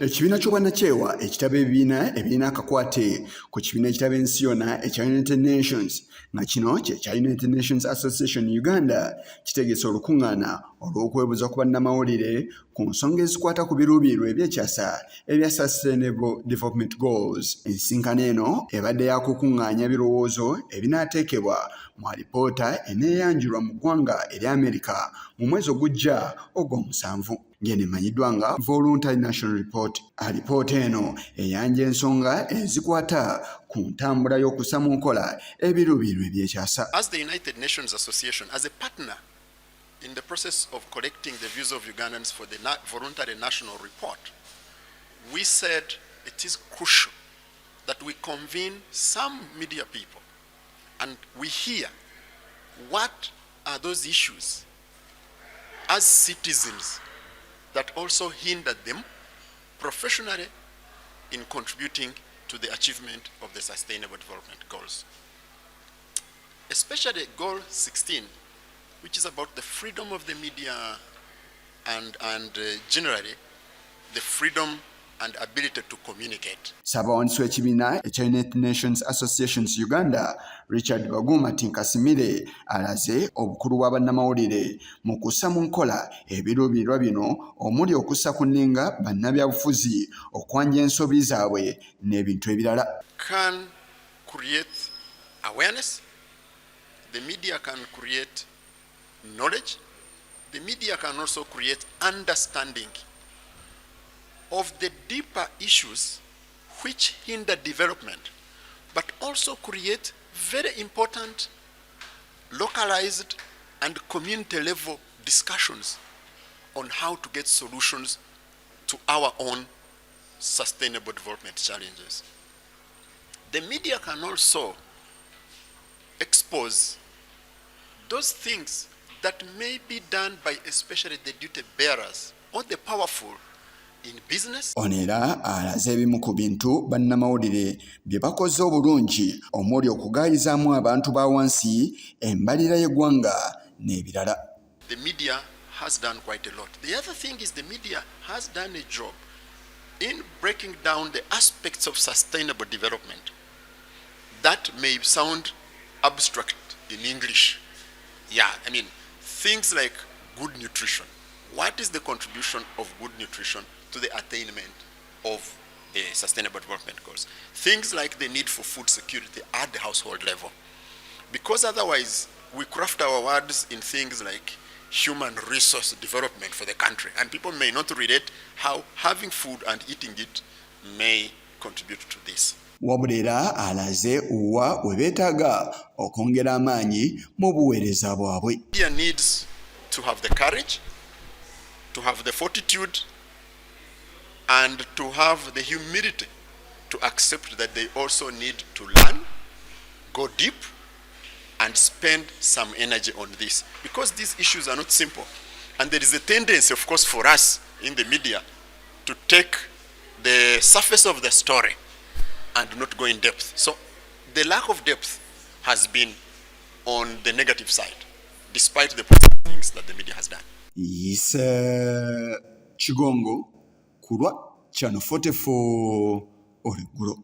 Ekibiina ky'obwannakyewa ekitaba ebibiina akakwate ku kibiina ekitaba ensi yonna ekya United Nations nga kino kye kya United Nations Association Uganda kitegeeza olukuŋŋaana olw'okwebuuza ku bannamawulire ku nsonga ezikwata ku biruubirirwa ebyekyasa ebya Sustainable Development Goals. Ensinkano eno ebadde yakukuŋŋaanya birowoozo ebinaateekebwa mu alipoota eneeyanjulwa mu ggwanga erya Amerika mu mwezi ogujja ogw'omusanvu. Ng'eno emanyiddwa nga Voluntary National Report. Alipoota eno eyanja ensonga ezikwata ku ntambula y'okussa mu nkola ebiruubirirwa ebyekyasa. As the United Nations Association, as a partner in the process of collecting the views of Ugandans for the Voluntary National Report, we said it is crucial that we convene some media people and we hear what are those issues as citizens that also hinder them professionally in contributing to the achievement of the Sustainable Development Goals. Especially Goal 16, which is about the freedom of the media and generally the freedom and ability to communicate. Ssaabawandiisi w'ekibiina ekya United Nations Associations Uganda, Richard Baguma Tinkasimire, alaze obukulu bwa bannamawulire mu kussa mu nkola ebiruubirirwa bino omuli okussa ku nninga bannabyabufuzi okwanja ensobi zaabwe n'ebintu ebirala. Can create awareness, the media can create knowledge, the media can also create understanding of the deeper issues which hinder development, but also create very important localized and community level discussions on how to get solutions to our own sustainable development challenges. The media can also expose those things that may be done by especially the duty bearers or the powerful in business. Onera alaze ebimu ku bintu bannamawulire bye bakoze obulungi omuli okugaayizaamu abantu ba wansi embalira y'eggwanga n'ebirala. The media has done quite a lot. The other thing is the media has done a job in breaking down the aspects of sustainable development that may sound abstract in English. Yeah, I mean, things like good nutrition. What is the contribution of good nutrition to the attainment of sustainable development goals? Things like the need for food security at the household level. Because otherwise, we craft our words in things like human resource development for the country, and people may not relate how having food and eating it may contribute to this. Wabulera alaze uwa webetaaga okwongera amaanyi mu buweereza bwabwe. Media needs to have the courage, to have the fortitude, and to have the humility to accept that they also need to learn, go deep, and spend some energy on this. Because these issues are not simple. And there is a tendency, of course, for us in the media to take the surface of the story and not go in depth. So the lack of depth has been on the negative side, despite the positive things that the media has done. Kigongo kulwa Channel 44 Oleggulo.